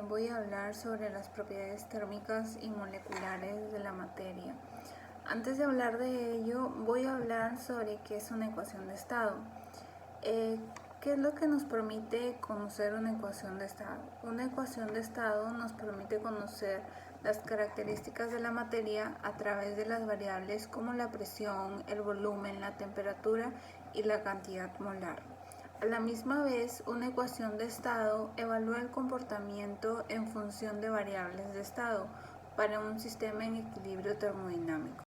Voy a hablar sobre las propiedades térmicas y moleculares de la materia. Antes de hablar de ello, voy a hablar sobre qué es una ecuación de estado. ¿Qué es lo que nos permite conocer una ecuación de estado? Una ecuación de estado nos permite conocer las características de la materia a través de las variables como la presión, el volumen, la temperatura y la cantidad molar. A la misma vez, una ecuación de estado evalúa el comportamiento en función de variables de estado para un sistema en equilibrio termodinámico.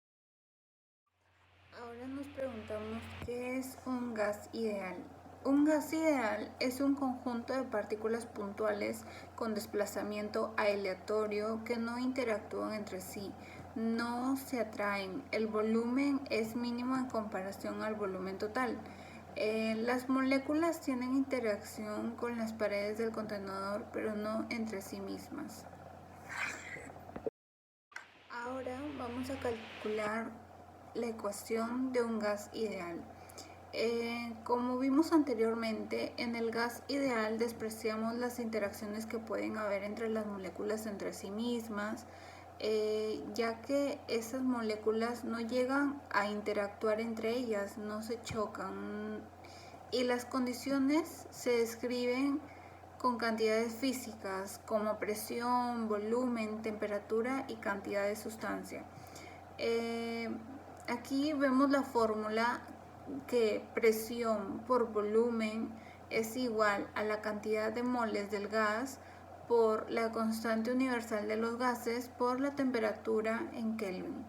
Ahora nos preguntamos qué es un gas ideal. Un gas ideal es un conjunto de partículas puntuales con desplazamiento aleatorio que no interactúan entre sí, no se atraen. El volumen es mínimo en comparación al volumen total. Las moléculas tienen interacción con las paredes del contenedor, pero no entre sí mismas. Ahora vamos a calcular la ecuación de un gas ideal. Como vimos anteriormente, en el gas ideal despreciamos las interacciones que pueden haber entre las moléculas entre sí mismas, ya que esas moléculas no llegan a interactuar entre ellas, no se chocan, y las condiciones se describen con cantidades físicas como presión, volumen, temperatura y cantidad de sustancia. Aquí vemos la fórmula que presión por volumen es igual a la cantidad de moles del gas por la constante universal de los gases por la temperatura en Kelvin.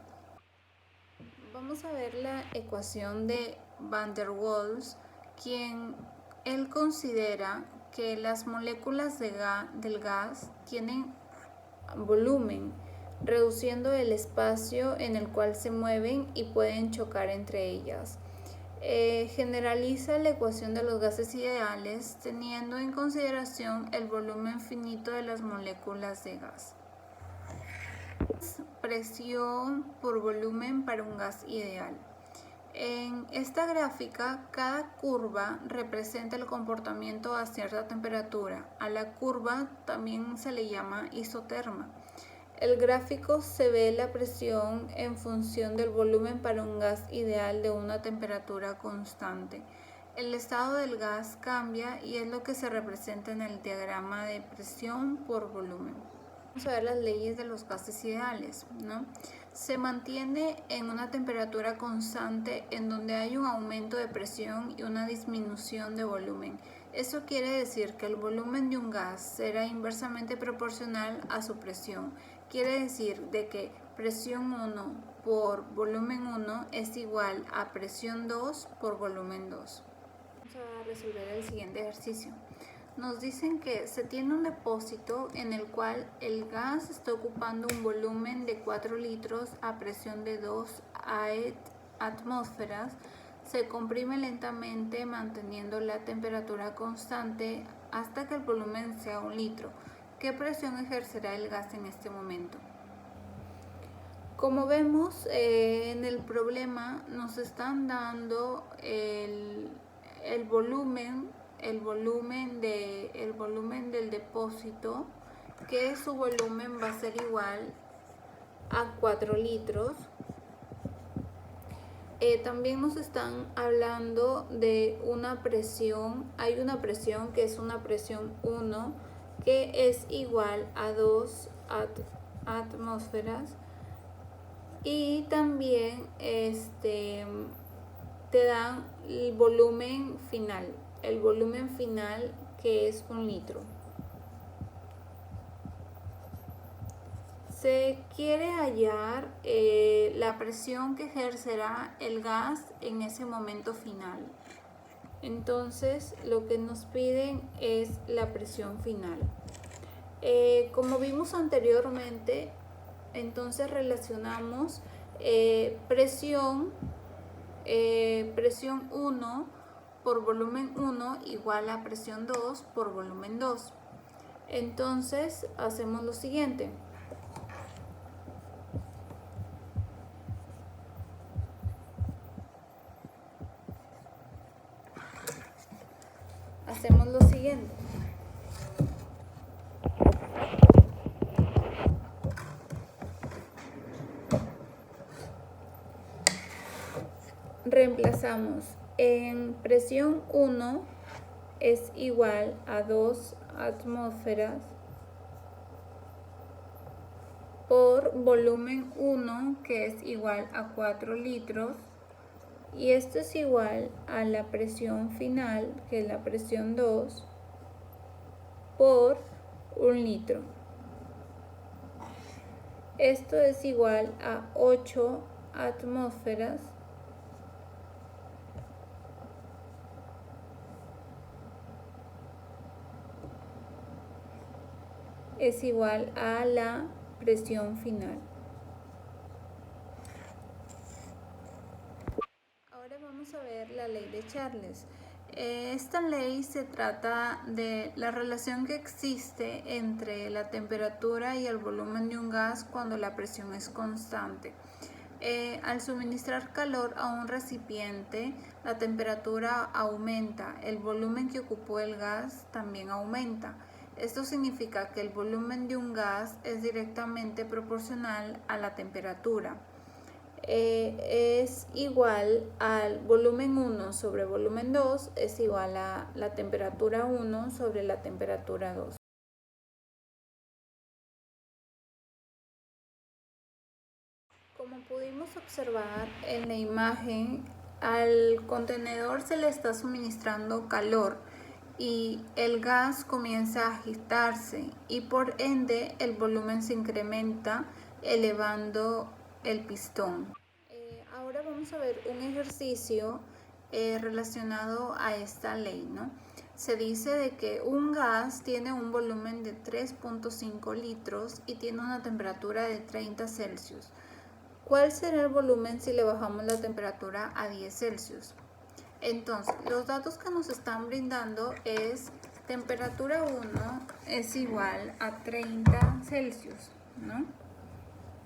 Vamos a ver la ecuación de Van der Waals, quien él considera que las moléculas del gas tienen volumen, reduciendo el espacio en el cual se mueven y pueden chocar entre ellas. Generaliza la ecuación de los gases ideales teniendo en consideración el volumen finito de las moléculas de gas. Presión por volumen para un gas ideal. En esta gráfica, cada curva representa el comportamiento a cierta temperatura. A la curva también se le llama isoterma. El gráfico se ve la presión en función del volumen para un gas ideal de una temperatura constante. El estado del gas cambia y es lo que se representa en el diagrama de presión por volumen. Vamos a ver las leyes de los gases ideales, ¿no? Se mantiene en una temperatura constante en donde hay un aumento de presión y una disminución de volumen. Eso quiere decir que el volumen de un gas será inversamente proporcional a su presión. Quiere decir de que presión 1 por volumen 1 es igual a presión 2 por volumen 2. Vamos a resolver el siguiente ejercicio. Nos dicen que se tiene un depósito en el cual el gas está ocupando un volumen de 4 litros a presión de 2 atmósferas. Se comprime lentamente manteniendo la temperatura constante hasta que el volumen sea 1 litro. ¿Qué presión ejercerá el gas en este momento? Como vemos en el problema nos están dando el volumen del depósito, que su volumen va a ser igual a 4 litros. También nos están hablando de una presión. Hay una presión que es una presión 1, que es igual a 2 atmósferas. Y también te dan el volumen final que es 1 litro. Se quiere hallar la presión que ejercerá el gas en ese momento final. Entonces lo que nos piden es la presión final. Como vimos anteriormente, entonces relacionamos presión 1 por volumen 1 igual a presión 2 por volumen 2. Entonces hacemos lo siguiente. reemplazamos en presión 1 es igual a 2 atmósferas por volumen 1, que es igual a 4 litros, y esto es igual a la presión final, que es la presión 2, por 1 litro. Esto es igual a 8 atmósferas es igual a la presión final. Ahora vamos a ver la ley de Charles. Esta ley se trata de la relación que existe entre la temperatura y el volumen de un gas cuando la presión es constante. Al suministrar calor a un recipiente, la temperatura aumenta, el volumen que ocupó el gas también aumenta. Esto significa que el volumen de un gas es directamente proporcional a la temperatura. Es igual al volumen 1 sobre volumen 2, es igual a la temperatura 1 sobre la temperatura 2. Como pudimos observar en la imagen, al contenedor se le está suministrando calor y el gas comienza a agitarse y por ende el volumen se incrementa elevando el pistón. Ahora vamos a ver un ejercicio relacionado a esta ley, ¿no? Se dice de que un gas tiene un volumen de 3.5 litros y tiene una temperatura de 30 Celsius. ¿Cuál será el volumen si le bajamos la temperatura a 10 Celsius? Entonces, los datos que nos están brindando es temperatura 1 es igual a 30 Celsius, ¿no?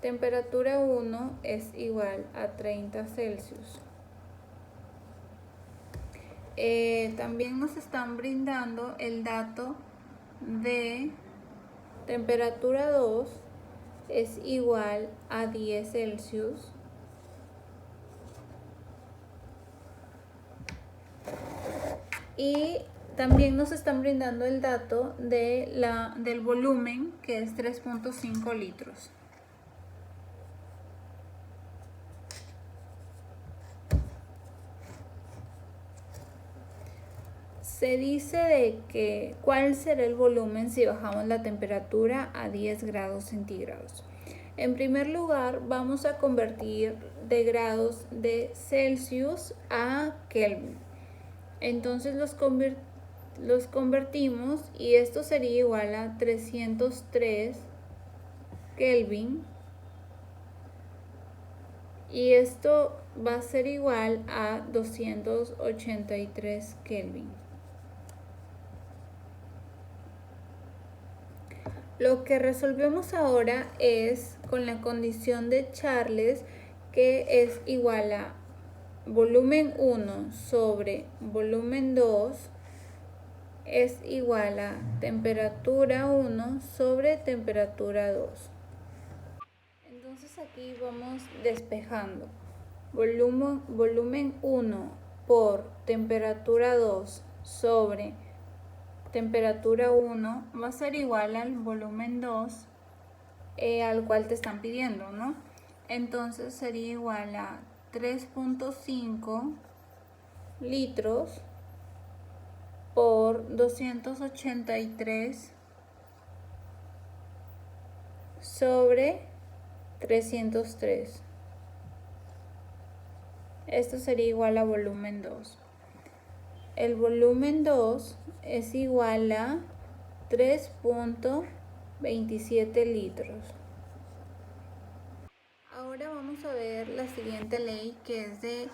Temperatura 1 es igual a 30 Celsius. También nos están brindando el dato de temperatura 2 es igual a 10 Celsius. Y también nos están brindando el dato del volumen, que es 3.5 litros. Se dice de que cuál será el volumen si bajamos la temperatura a 10 grados centígrados. En primer lugar, vamos a convertir de grados de Celsius a Kelvin. Entonces los convertimos y esto sería igual a 303 Kelvin. Y esto va a ser igual a 283 Kelvin. Lo que resolvemos ahora es con la condición de Charles, que es igual a volumen 1 sobre volumen 2 es igual a temperatura 1 sobre temperatura 2. Entonces aquí vamos despejando. Volumen 1 por temperatura 2 sobre temperatura 1 va a ser igual al volumen 2 al cual te están pidiendo, ¿no? Entonces sería igual a 3.5 litros por 283 sobre 303. Esto sería igual a volumen 2. El volumen 2 es igual a 3.27 litros. Ahora vamos a ver la siguiente ley, que es de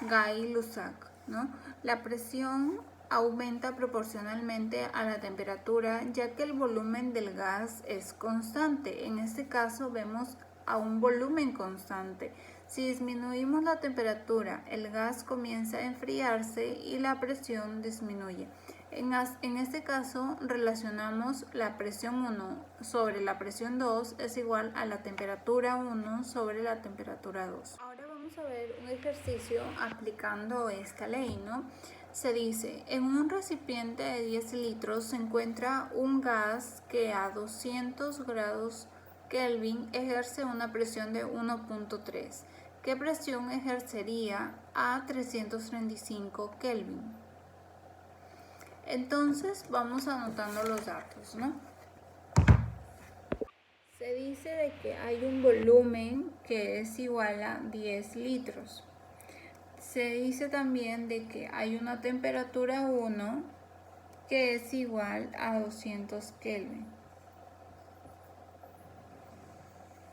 Gay-Lussac, ¿no? La presión aumenta proporcionalmente a la temperatura, ya que el volumen del gas es constante. En este caso vemos a un volumen constante. Si disminuimos la temperatura, el gas comienza a enfriarse y la presión disminuye. En este caso relacionamos la presión 1 sobre la presión 2 es igual a la temperatura 1 sobre la temperatura 2. Ahora vamos vamos a ver un ejercicio aplicando esta ley, ¿no? Se dice, en un recipiente de 10 litros se encuentra un gas que a 200 grados Kelvin ejerce una presión de 1.3. ¿Qué presión ejercería a 335 Kelvin? Entonces vamos anotando los datos, ¿no? Se dice de que hay un volumen que es igual a 10 litros. Se dice también de que hay una temperatura 1 que es igual a 200 Kelvin.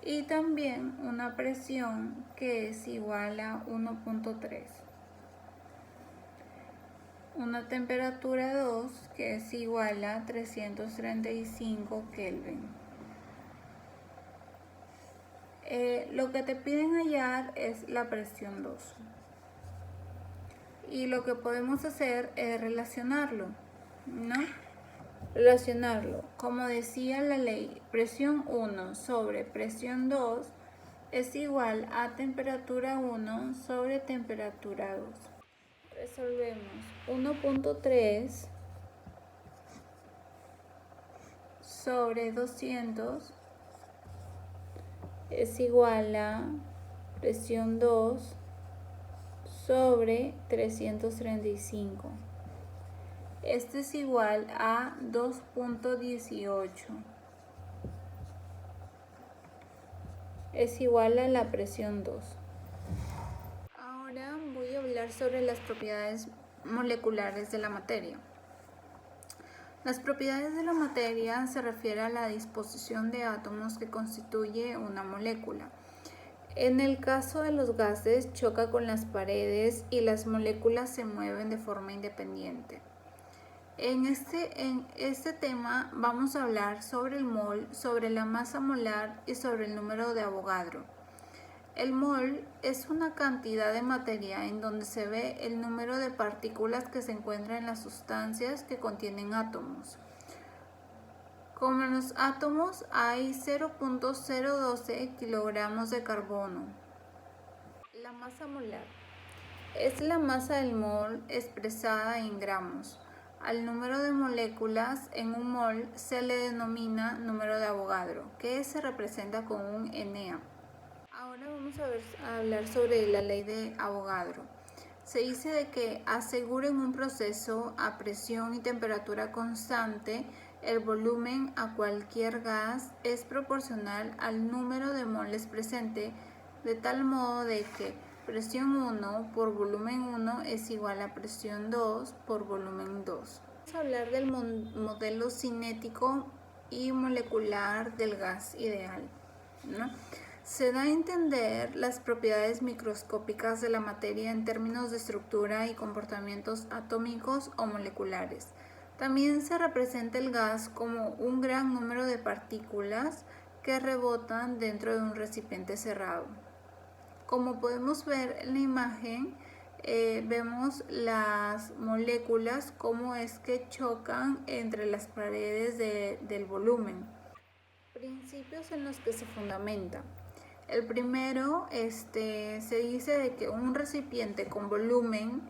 Y también una presión que es igual a 1.3. Una temperatura 2 que es igual a 335 Kelvin. Lo que te piden hallar es la presión 2. Y lo que podemos hacer es relacionarlo, ¿no? Relacionarlo. Como decía la ley, presión 1 sobre presión 2 es igual a temperatura 1 sobre temperatura 2. Resolvemos. 1.3 sobre 200 es igual a presión 2 sobre 335. Este es igual a 2.18. Es igual a la presión 2. Ahora voy a hablar sobre las propiedades moleculares de la materia. Las propiedades de la materia se refieren a la disposición de átomos que constituye una molécula. En el caso de los gases, choca con las paredes y las moléculas se mueven de forma independiente. En este tema vamos a hablar sobre el mol, sobre la masa molar y sobre el número de Avogadro. El mol es una cantidad de materia en donde se ve el número de partículas que se encuentran en las sustancias que contienen átomos. Como en los átomos hay 0.012 kilogramos de carbono. La masa molar es la masa del mol expresada en gramos. Al número de moléculas en un mol se le denomina número de Avogadro, que se representa con un Na. Ahora vamos a hablar sobre la ley de Avogadro. Se dice de que aseguren un proceso a presión y temperatura constante, el volumen a cualquier gas es proporcional al número de moles presente, de tal modo de que presión 1 por volumen 1 es igual a presión 2 por volumen 2. Vamos a hablar del modelo cinético y molecular del gas ideal, ¿no? Se da a entender las propiedades microscópicas de la materia en términos de estructura y comportamientos atómicos o moleculares. También se representa el gas como un gran número de partículas que rebotan dentro de un recipiente cerrado. Como podemos ver en la imagen, vemos las moléculas cómo es que chocan entre las paredes del volumen. Principios en los que se fundamenta. El primero se dice de que un recipiente con volumen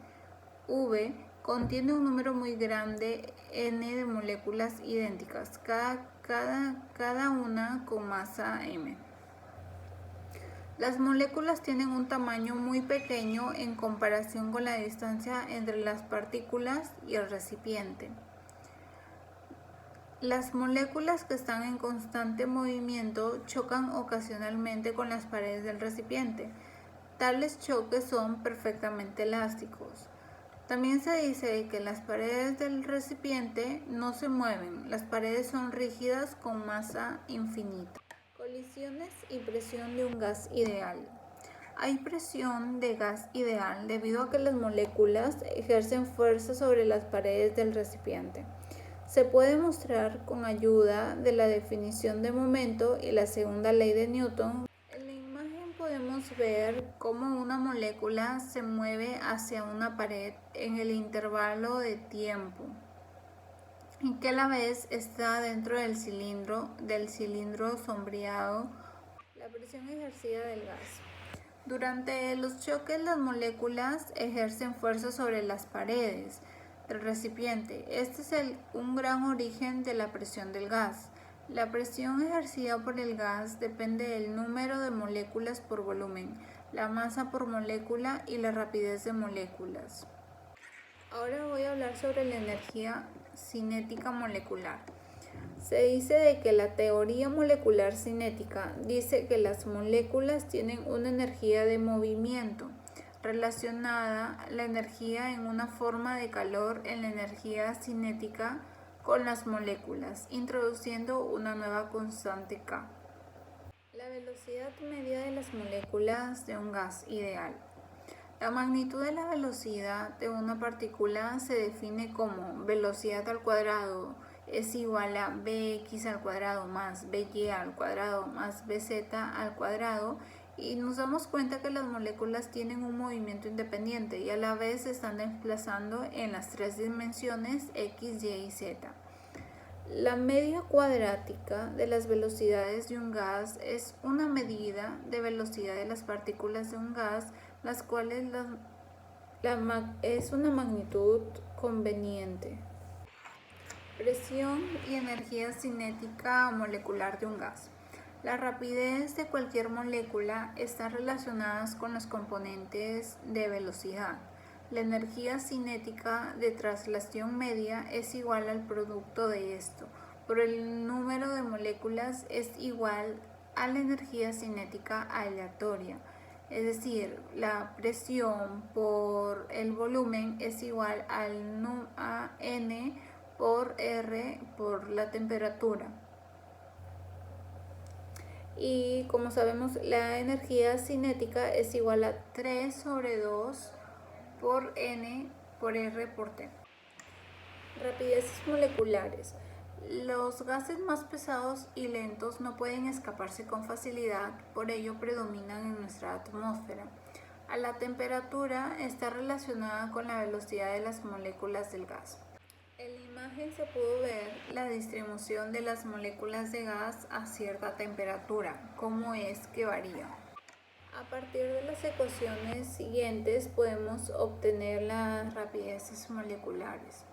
V contiene un número muy grande N de moléculas idénticas, cada una con masa M. Las moléculas tienen un tamaño muy pequeño en comparación con la distancia entre las partículas y el recipiente. Las moléculas que están en constante movimiento chocan ocasionalmente con las paredes del recipiente. Tales choques son perfectamente elásticos. También se dice que las paredes del recipiente no se mueven, las paredes son rígidas con masa infinita. Colisiones y presión de un gas ideal. Hay presión de gas ideal debido a que las moléculas ejercen fuerza sobre las paredes del recipiente. Se puede mostrar con ayuda de la definición de momento y la segunda ley de Newton. En la imagen podemos ver cómo una molécula se mueve hacia una pared en el intervalo de tiempo y que a la vez está dentro del cilindro sombreado. La presión ejercida del gas. Durante los choques, las moléculas ejercen fuerza sobre las paredes del recipiente. Este es un gran origen de la presión del gas. La presión ejercida por el gas depende del número de moléculas por volumen, la masa por molécula y la rapidez de moléculas. Ahora voy a hablar sobre la energía cinética molecular. Se dice de que la teoría molecular cinética dice que las moléculas tienen una energía de movimiento relacionada la energía en una forma de calor en la energía cinética con las moléculas, introduciendo una nueva constante K. La velocidad media de las moléculas de un gas ideal. La magnitud de la velocidad de una partícula se define como velocidad al cuadrado es igual a bx al cuadrado más by al cuadrado más bz al cuadrado, y nos damos cuenta que las moléculas tienen un movimiento independiente y a la vez se están desplazando en las tres dimensiones x, y y z. La media cuadrática de las velocidades de un gas es una medida de velocidad de las partículas de un gas, las cuales es una magnitud conveniente. Presión y energía cinética molecular de un gas. La rapidez de cualquier molécula está relacionada con los componentes de velocidad. La energía cinética de traslación media es igual al producto de esto, por el número de moléculas es igual a la energía cinética aleatoria. Es decir, la presión por el volumen es igual a N por R por la temperatura. Y como sabemos, la energía cinética es igual a 3 sobre 2 por N por R por T. Rapideces moleculares. Los gases más pesados y lentos no pueden escaparse con facilidad, por ello predominan en nuestra atmósfera. A la temperatura está relacionada con la velocidad de las moléculas del gas. En la imagen se pudo ver la distribución de las moléculas de gas a cierta temperatura, cómo es que varía. A partir de las ecuaciones siguientes podemos obtener las rapideces moleculares.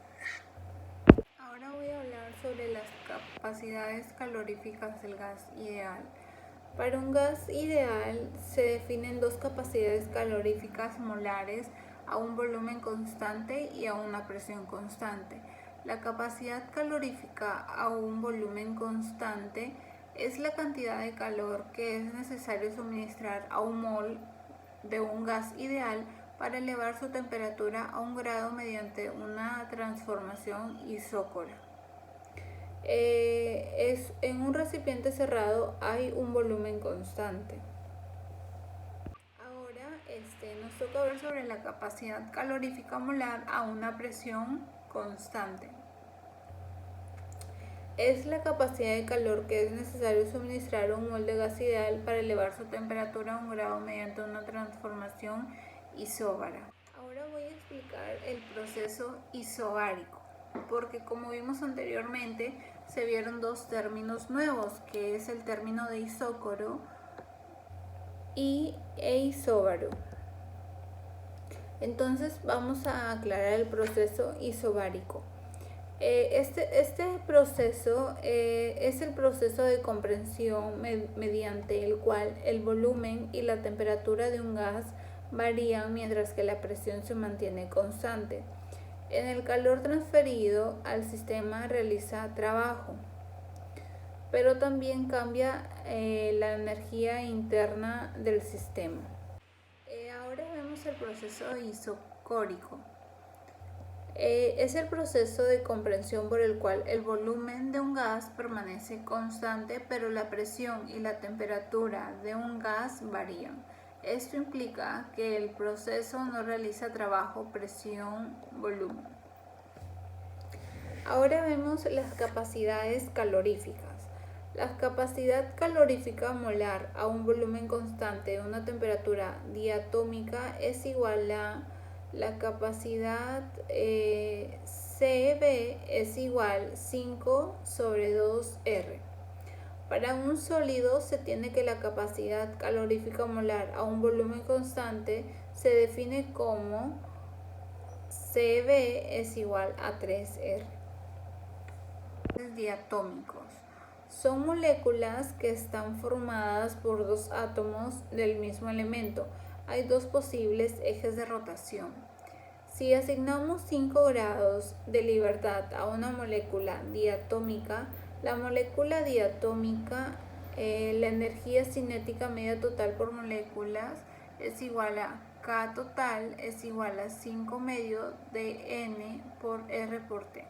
Ahora voy a hablar sobre las capacidades caloríficas del gas ideal. Para un gas ideal se definen dos capacidades caloríficas molares a un volumen constante y a una presión constante. La capacidad calorífica a un volumen constante es la cantidad de calor que es necesario suministrar a un mol de un gas ideal para elevar su temperatura a 1 grado mediante una transformación isócora. En un recipiente cerrado hay un volumen constante. Ahora nos toca ver sobre la capacidad calorífica molar a una presión constante. Es la capacidad de calor que es necesario suministrar a un mol de gas ideal para elevar su temperatura a 1 grado mediante una transformación isóbara. Ahora voy a explicar el proceso isobárico, porque como vimos anteriormente se vieron dos términos nuevos, que es el término de isócoro e isóbaro. Entonces vamos a aclarar el proceso isobárico. Este proceso es el proceso de compresión mediante el cual el volumen y la temperatura de un gas varían mientras que la presión se mantiene constante. En el calor transferido al sistema realiza trabajo, pero también cambia la energía interna del sistema. Ahora vemos el proceso isocórico. Es el proceso de compresión por el cual el volumen de un gas permanece constante, pero la presión y la temperatura de un gas varían. Esto implica que el proceso no realiza trabajo, presión, volumen. Ahora vemos las capacidades caloríficas. La capacidad calorífica molar a un volumen constante de una temperatura diatómica es igual a la capacidad CB es igual 5 sobre 2R. Para un sólido se tiene que la capacidad calorífica molar a un volumen constante se define como Cb es igual a 3R. Diatómicos. Son moléculas que están formadas por dos átomos del mismo elemento. Hay dos posibles ejes de rotación. Si asignamos 5 grados de libertad a una molécula diatómica, la molécula diatómica, la energía cinética media total por moléculas es igual a K total es igual a 5 medio de N por R por T.